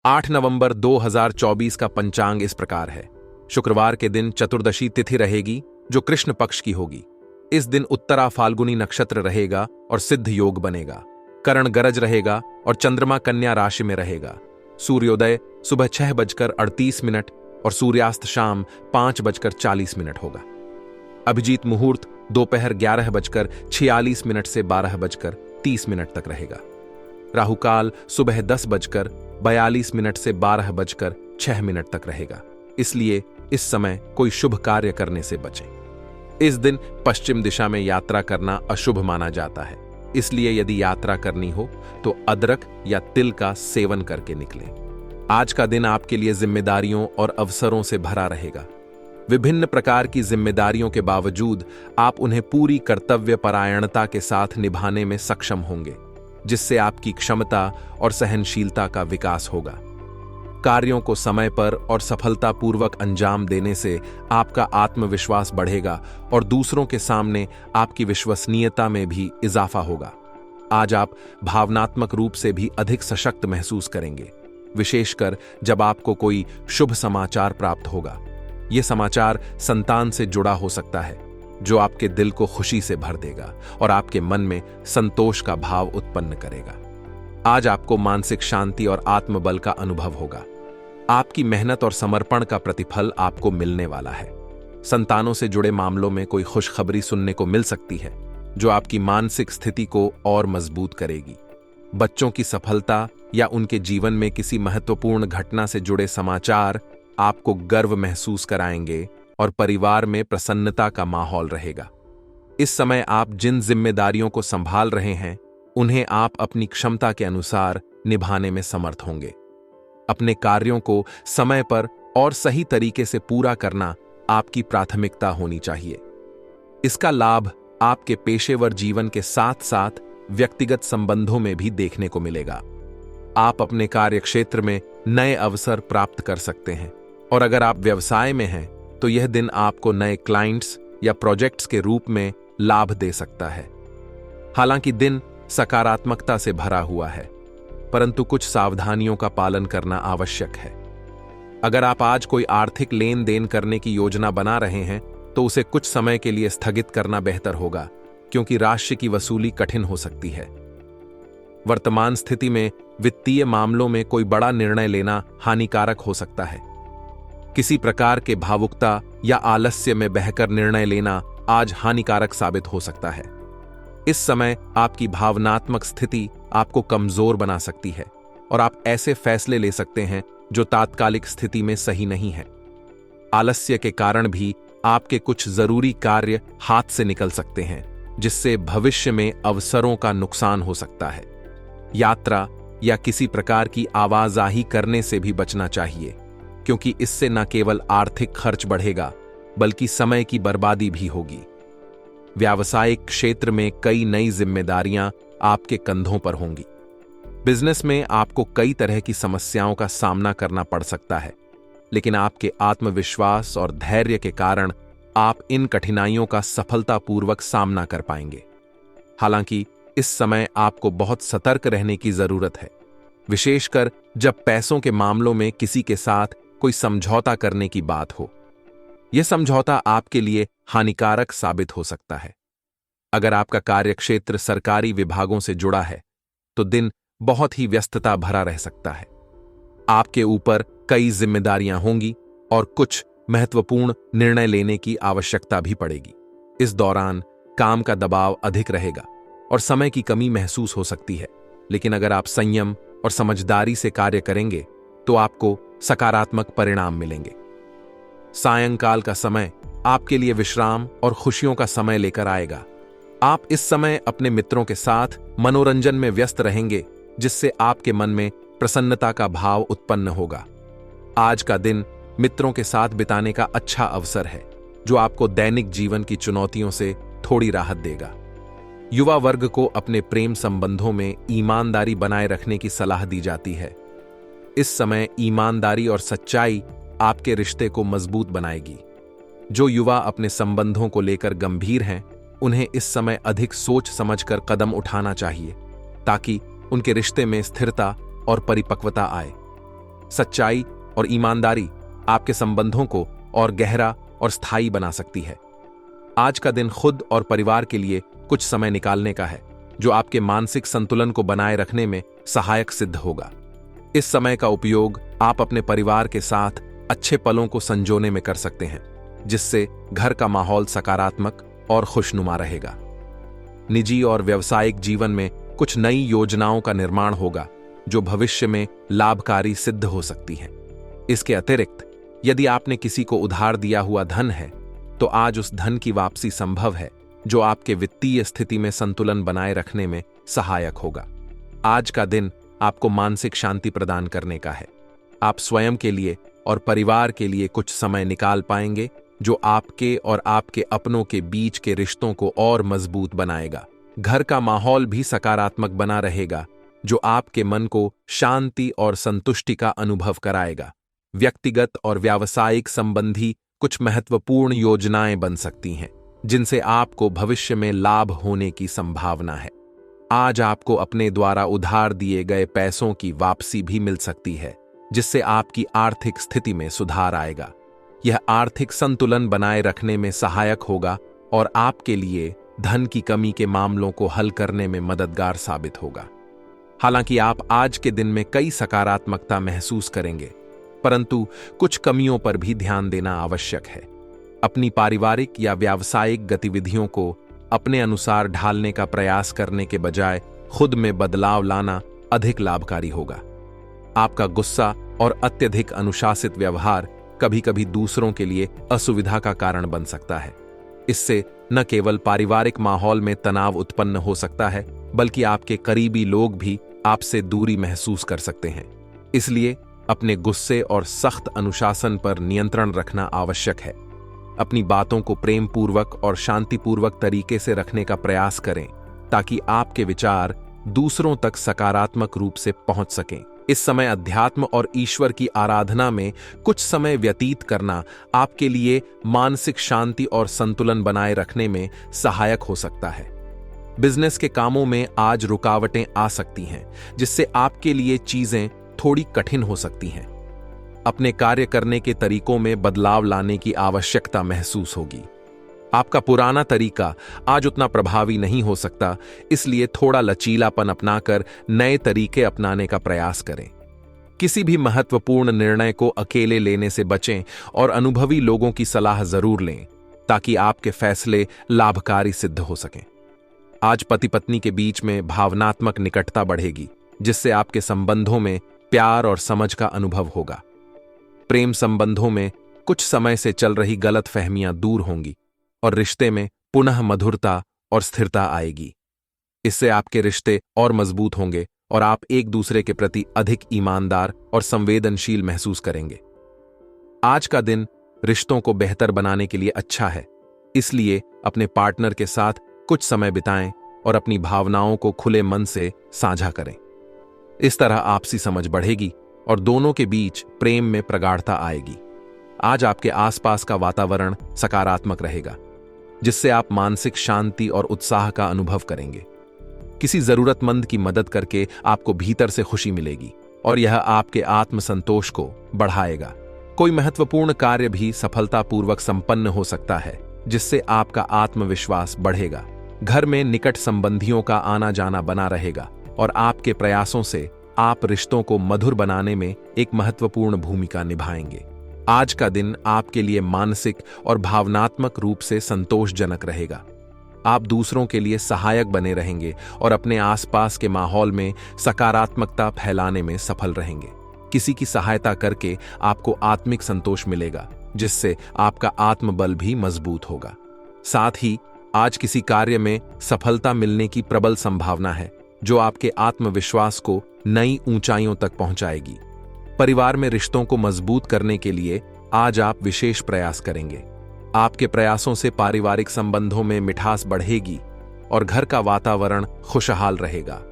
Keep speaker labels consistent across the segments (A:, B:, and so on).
A: 8 नवंबर 2024 का पंचांग इस प्रकार है। शुक्रवार के दिन चतुर्दशी तिथि रहेगी जो कृष्ण पक्ष की होगी। इस दिन उत्तरा फाल्गुनी नक्षत्र रहेगा और सिद्ध योग बनेगा। करण गरज रहेगा और चंद्रमा कन्या राशि में रहेगा। सूर्योदय सुबह 6:38 और सूर्यास्त शाम 5:40 होगा। अभिजीत मुहूर्त दोपहर 11:46 से 12:30 तक रहेगा। राहुकाल सुबह 10:42 से 12:06 तक रहेगा, इसलिए इस समय कोई शुभ कार्य करने से बचें। इस दिन पश्चिम दिशा में यात्रा करना अशुभ माना जाता है, इसलिए यदि यात्रा करनी हो तो अदरक या तिल का सेवन करके निकलें। आज का दिन आपके लिए जिम्मेदारियों और अवसरों से भरा रहेगा। विभिन्न प्रकार की जिम्मेदारियों के बावजूद आप उन्हें पूरी कर्तव्यपरायणता के साथ निभाने में सक्षम होंगे, जिससे आपकी क्षमता और सहनशीलता का विकास होगा। कार्यों को समय पर और सफलतापूर्वक अंजाम देने से आपका आत्मविश्वास बढ़ेगा और दूसरों के सामने आपकी विश्वसनीयता में भी इजाफा होगा। आज आप भावनात्मक रूप से भी अधिक सशक्त महसूस करेंगे, विशेषकर जब आपको कोई शुभ समाचार प्राप्त होगा। यह समाचार संतान से जुड़ा हो सकता है, जो आपके दिल को खुशी से भर देगा और आपके मन में संतोष का भाव उत्पन्न करेगा। आज आपको मानसिक शांति और आत्मबल का अनुभव होगा। आपकी मेहनत और समर्पण का प्रतिफल आपको मिलने वाला है। संतानों से जुड़े मामलों में कोई खुशखबरी सुनने को मिल सकती है, जो आपकी मानसिक स्थिति को और मजबूत करेगी। बच्चों की सफलता या उनके जीवन में किसी महत्वपूर्ण घटना से जुड़े समाचार आपको गर्व महसूस कराएंगे और परिवार में प्रसन्नता का माहौल रहेगा। इस समय आप जिन जिम्मेदारियों को संभाल रहे हैं, उन्हें आप अपनी क्षमता के अनुसार निभाने में समर्थ होंगे। अपने कार्यों को समय पर और सही तरीके से पूरा करना आपकी प्राथमिकता होनी चाहिए। इसका लाभ आपके पेशेवर जीवन के साथ साथ व्यक्तिगत संबंधों में भी देखने को मिलेगा। आप अपने कार्यक्षेत्र में नए अवसर प्राप्त कर सकते हैं, और अगर आप व्यवसाय में हैं तो यह दिन आपको नए क्लाइंट्स या प्रोजेक्ट्स के रूप में लाभ दे सकता है। हालांकि दिन सकारात्मकता से भरा हुआ है, परंतु कुछ सावधानियों का पालन करना आवश्यक है। अगर आप आज कोई आर्थिक लेन देन करने की योजना बना रहे हैं तो उसे कुछ समय के लिए स्थगित करना बेहतर होगा, क्योंकि राशि की वसूली कठिन हो सकती है। वर्तमान स्थिति में वित्तीय मामलों में कोई बड़ा निर्णय लेना हानिकारक हो सकता है। किसी प्रकार के भावुकता या आलस्य में बहकर निर्णय लेना आज हानिकारक साबित हो सकता है। इस समय आपकी भावनात्मक स्थिति आपको कमजोर बना सकती है और आप ऐसे फैसले ले सकते हैं जो तात्कालिक स्थिति में सही नहीं है। आलस्य के कारण भी आपके कुछ जरूरी कार्य हाथ से निकल सकते हैं, जिससे भविष्य में अवसरों का नुकसान हो सकता है। यात्रा या किसी प्रकार की आवाजाही करने से भी बचना चाहिए, क्योंकि इससे न केवल आर्थिक खर्च बढ़ेगा बल्कि समय की बर्बादी भी होगी। व्यावसायिक क्षेत्र में कई नई जिम्मेदारियां आपके कंधों पर होंगी। बिजनेस में आपको कई तरह की समस्याओं का सामना करना पड़ सकता है, लेकिन आपके आत्मविश्वास और धैर्य के कारण आप इन कठिनाइयों का सफलतापूर्वक सामना कर पाएंगे। हालांकि इस समय आपको बहुत सतर्क रहने की जरूरत है, विशेषकर जब पैसों के मामलों में किसी के साथ कोई समझौता करने की बात हो। यह समझौता आपके लिए हानिकारक साबित हो सकता है। अगर आपका कार्यक्षेत्र सरकारी विभागों से जुड़ा है तो दिन बहुत ही व्यस्तता भरा रह सकता है। आपके ऊपर कई जिम्मेदारियां होंगी और कुछ महत्वपूर्ण निर्णय लेने की आवश्यकता भी पड़ेगी। इस दौरान काम का दबाव अधिक रहेगा और समय की कमी महसूस हो सकती है, लेकिन अगर आप संयम और समझदारी से कार्य करेंगे तो आपको सकारात्मक परिणाम मिलेंगे। सायंकाल का समय आपके लिए विश्राम और खुशियों का समय लेकर आएगा। आप इस समय अपने मित्रों के साथ मनोरंजन में व्यस्त रहेंगे, जिससे आपके मन में प्रसन्नता का भाव उत्पन्न होगा। आज का दिन मित्रों के साथ बिताने का अच्छा अवसर है, जो आपको दैनिक जीवन की चुनौतियों से थोड़ी राहत देगा। युवा वर्ग को अपने प्रेम संबंधों में ईमानदारी बनाए रखने की सलाह दी जाती है। इस समय ईमानदारी और सच्चाई आपके रिश्ते को मजबूत बनाएगी। जो युवा अपने संबंधों को लेकर गंभीर हैं, उन्हें इस समय अधिक सोच समझकर कदम उठाना चाहिए, ताकि उनके रिश्ते में स्थिरता और परिपक्वता आए। सच्चाई और ईमानदारी आपके संबंधों को और गहरा और स्थायी बना सकती है। आज का दिन खुद और परिवार के लिए कुछ समय निकालने का है, जो आपके मानसिक संतुलन को बनाए रखने में सहायक सिद्ध होगा। इस समय का उपयोग आप अपने परिवार के साथ अच्छे पलों को संजोने में कर सकते हैं, जिससे घर का माहौल सकारात्मक और खुशनुमा रहेगा। निजी और व्यावसायिक जीवन में कुछ नई योजनाओं का निर्माण होगा, जो भविष्य में लाभकारी सिद्ध हो सकती हैं। इसके अतिरिक्त यदि आपने किसी को उधार दिया हुआ धन है, तो आज उस धन की वापसी संभव है, जो आपके वित्तीय स्थिति में संतुलन बनाए रखने में सहायक होगा। आज का दिन आपको मानसिक शांति प्रदान करने का है। आप स्वयं के लिए और परिवार के लिए कुछ समय निकाल पाएंगे, जो आपके और आपके अपनों के बीच के रिश्तों को और मजबूत बनाएगा। घर का माहौल भी सकारात्मक बना रहेगा, जो आपके मन को शांति और संतुष्टि का अनुभव कराएगा। व्यक्तिगत और व्यावसायिक संबंधी कुछ महत्वपूर्ण योजनाएं बन सकती हैं, जिनसे आपको भविष्य में लाभ होने की संभावना है। आज आपको अपने द्वारा उधार दिए गए पैसों की वापसी भी मिल सकती है, जिससे आपकी आर्थिक स्थिति में सुधार आएगा। यह आर्थिक संतुलन बनाए रखने में सहायक होगा और आपके लिए धन की कमी के मामलों को हल करने में मददगार साबित होगा। हालांकि आप आज के दिन में कई सकारात्मकता महसूस करेंगे, परंतु कुछ कमियों पर भी ध्यान देना आवश्यक है। अपनी पारिवारिक या व्यावसायिक गतिविधियों को अपने अनुसार ढालने का प्रयास करने के बजाय खुद में बदलाव लाना अधिक लाभकारी होगा। आपका गुस्सा और अत्यधिक अनुशासित व्यवहार कभी-कभी दूसरों के लिए असुविधा का कारण बन सकता है। इससे न केवल पारिवारिक माहौल में तनाव उत्पन्न हो सकता है, बल्कि आपके करीबी लोग भी आपसे दूरी महसूस कर सकते हैं। इसलिए अपने गुस्से और सख्त अनुशासन पर नियंत्रण रखना आवश्यक है। अपनी बातों को प्रेम पूर्वक और शांतिपूर्वक तरीके से रखने का प्रयास करें, ताकि आपके विचार दूसरों तक सकारात्मक रूप से पहुंच सकें। इस समय अध्यात्म और ईश्वर की आराधना में कुछ समय व्यतीत करना आपके लिए मानसिक शांति और संतुलन बनाए रखने में सहायक हो सकता है। बिजनेस के कामों में आज रुकावटें आ सकती हैं, जिससे आपके लिए चीजें थोड़ी कठिन हो सकती हैं। अपने कार्य करने के तरीकों में बदलाव लाने की आवश्यकता महसूस होगी। आपका पुराना तरीका आज उतना प्रभावी नहीं हो सकता, इसलिए थोड़ा लचीलापन अपनाकर नए तरीके अपनाने का प्रयास करें। किसी भी महत्वपूर्ण निर्णय को अकेले लेने से बचें और अनुभवी लोगों की सलाह जरूर लें, ताकि आपके फैसले लाभकारी सिद्ध हो सकें। आज पति पत्नी के बीच में भावनात्मक निकटता बढ़ेगी, जिससे आपके संबंधों में प्यार और समझ का अनुभव होगा। प्रेम संबंधों में कुछ समय से चल रही गलतफहमियां दूर होंगी और रिश्ते में पुनः मधुरता और स्थिरता आएगी। इससे आपके रिश्ते और मजबूत होंगे और आप एक दूसरे के प्रति अधिक ईमानदार और संवेदनशील महसूस करेंगे। आज का दिन रिश्तों को बेहतर बनाने के लिए अच्छा है, इसलिए अपने पार्टनर के साथ कुछ समय बिताएं और अपनी भावनाओं को खुले मन से साझा करें। इस तरह आपसी समझ बढ़ेगी और दोनों के बीच प्रेम में प्रगाढ़ता आएगी। आज आपके आसपास का वातावरण सकारात्मक रहेगा, जिससे आप मानसिक शांति और उत्साह का अनुभव करेंगे। किसी जरूरतमंद की मदद करके आपको भीतर से खुशी मिलेगी और यह आपके आत्मसंतोष को बढ़ाएगा। कोई महत्वपूर्ण कार्य भी सफलतापूर्वक संपन्न हो सकता है, जिससे आपका आत्मविश्वास बढ़ेगा। घर में निकट संबंधियों का आना जाना बना रहेगा और आपके प्रयासों से आप रिश्तों को मधुर बनाने में एक महत्वपूर्ण भूमिका निभाएंगे। आज का दिन आपके लिए मानसिक और भावनात्मक रूप से संतोषजनक रहेगा। आप दूसरों के लिए सहायक बने रहेंगे और अपने आसपास के माहौल में सकारात्मकता फैलाने में सफल रहेंगे। किसी की सहायता करके आपको आत्मिक संतोष मिलेगा, जिससे आपका आत्मबल भी मजबूत होगा। साथ ही आज किसी कार्य में सफलता मिलने की प्रबल संभावना है, जो आपके आत्मविश्वास को नई ऊंचाइयों तक पहुंचाएगी। परिवार में रिश्तों को मजबूत करने के लिए आज आप विशेष प्रयास करेंगे। आपके प्रयासों से पारिवारिक संबंधों में मिठास बढ़ेगी और घर का वातावरण खुशहाल रहेगा।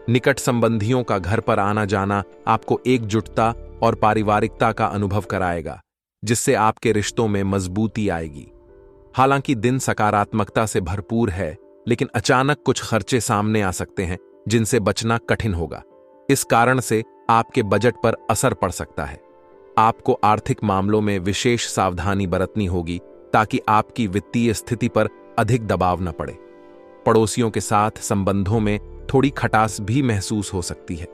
A: निकट संबंधियों का घर पर आना जाना आपको एकजुटता और पारिवारिकता का अनुभव कराएगा, जिससे आपके रिश्तों में मजबूती आएगी। हालांकि दिन सकारात्मकता से भरपूर है, लेकिन अचानक कुछ खर्चे सामने आ सकते हैं, जिनसे बचना कठिन होगा। इस कारण से आपके बजट पर असर पड़ सकता है। आपको आर्थिक मामलों में विशेष सावधानी बरतनी होगी ताकि आपकी वित्तीय स्थिति पर अधिक दबाव न पड़े। पड़ोसियों के साथ संबंधों में थोड़ी खटास भी महसूस हो सकती है।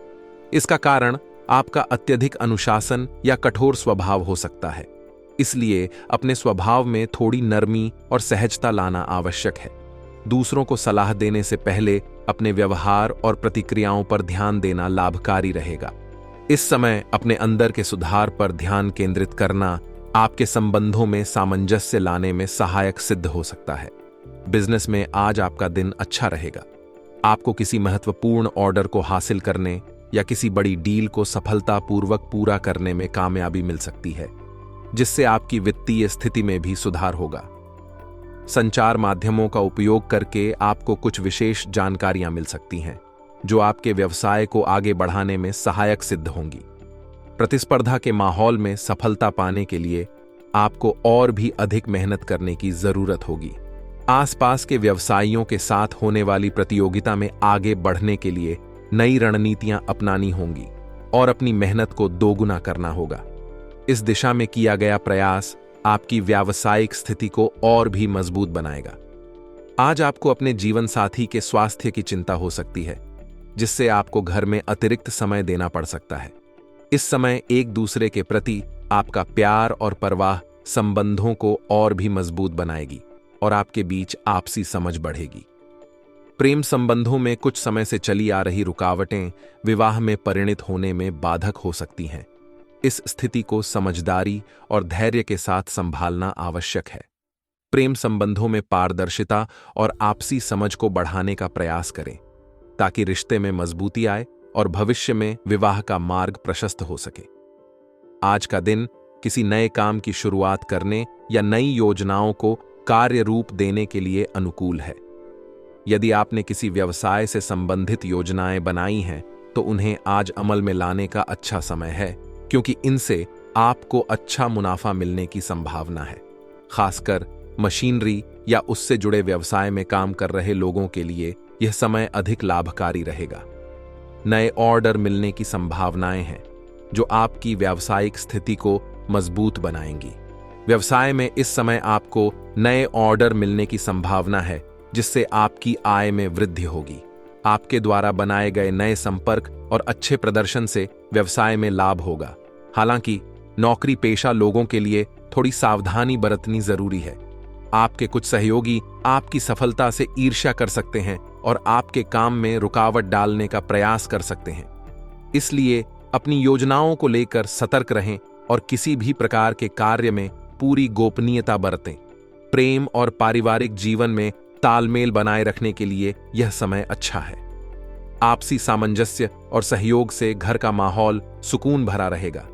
A: इसका कारण आपका अत्यधिक अनुशासन या कठोर स्वभाव हो सकता है, इसलिए अपने स्वभाव में थोड़ी नरमी और सहजता लाना आवश्यक है। दूसरों को सलाह देने से पहले अपने व्यवहार और प्रतिक्रियाओं पर ध्यान देना लाभकारी रहेगा। इस समय अपने अंदर के सुधार पर ध्यान केंद्रित करना आपके संबंधों में सामंजस्य लाने में सहायक सिद्ध हो सकता है। बिजनेस में आज आपका दिन अच्छा रहेगा। आपको किसी महत्वपूर्ण ऑर्डर को हासिल करने या किसी बड़ी डील को सफलतापूर्वक पूरा करने में कामयाबी मिल सकती है, जिससे आपकी वित्तीय स्थिति में भी सुधार होगा। संचार माध्यमों का उपयोग करके आपको कुछ विशेष जानकारियां मिल सकती हैं, जो आपके व्यवसाय को आगे बढ़ाने में सहायक सिद्ध होंगी। प्रतिस्पर्धा के माहौल में सफलता पाने के लिए आपको और भी अधिक मेहनत करने की जरूरत होगी। आसपास के व्यवसायियों के साथ होने वाली प्रतियोगिता में आगे बढ़ने के लिए नई रणनीतियां अपनानी होंगी और अपनी मेहनत को दोगुना करना होगा। इस दिशा में किया गया प्रयास आपकी व्यावसायिक स्थिति को और भी मजबूत बनाएगा। आज आपको अपने जीवन साथी के स्वास्थ्य की चिंता हो सकती है, जिससे आपको घर में अतिरिक्त समय देना पड़ सकता है। इस समय एक दूसरे के प्रति आपका प्यार और परवाह संबंधों को और भी मजबूत बनाएगी और आपके बीच आपसी समझ बढ़ेगी। प्रेम संबंधों में कुछ समय से चली आ रही रुकावटें विवाह में परिणित होने में बाधक हो सकती हैं। इस स्थिति को समझदारी और धैर्य के साथ संभालना आवश्यक है। प्रेम संबंधों में पारदर्शिता और आपसी समझ को बढ़ाने का प्रयास करें, ताकि रिश्ते में मजबूती आए और भविष्य में विवाह का मार्ग प्रशस्त हो सके। आज का दिन किसी नए काम की शुरुआत करने या नई योजनाओं को कार्य रूप देने के लिए अनुकूल है। यदि आपने किसी व्यवसाय से संबंधित योजनाएं बनाई हैं, तो उन्हें आज अमल में लाने का अच्छा समय है, क्योंकि इनसे आपको अच्छा मुनाफा मिलने की संभावना है। खासकर मशीनरी या उससे जुड़े व्यवसाय में काम कर रहे लोगों के लिए यह समय अधिक लाभकारी रहेगा। नए ऑर्डर मिलने की संभावनाएं हैं, जो आपकी व्यावसायिक स्थिति को मजबूत बनाएंगी। व्यवसाय में इस समय आपको नए ऑर्डर मिलने की संभावना है, जिससे आपकी आय में वृद्धि होगी। आपके द्वारा बनाए गए नए संपर्क और अच्छे प्रदर्शन से व्यवसाय में लाभ होगा। हालांकि नौकरी पेशा लोगों के लिए थोड़ी सावधानी बरतनी जरूरी है। आपके कुछ सहयोगी आपकी सफलता से ईर्ष्या कर सकते हैं और आपके काम में रुकावट डालने का प्रयास कर सकते हैं। इसलिए अपनी योजनाओं को लेकर सतर्क रहें और किसी भी प्रकार के कार्य में पूरी गोपनीयता बरतें। प्रेम और पारिवारिक जीवन में तालमेल बनाए रखने के लिए यह समय अच्छा है। आपसी सामंजस्य और सहयोग से घर का माहौल सुकून भरा रहेगा,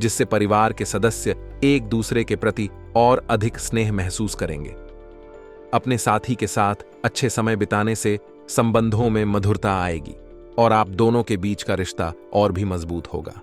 A: जिससे परिवार के सदस्य एक दूसरे के प्रति और अधिक स्नेह महसूस करेंगे। अपने साथी के साथ अच्छे समय बिताने से संबंधों में मधुरता आएगी और आप दोनों के बीच का रिश्ता और भी मजबूत होगा।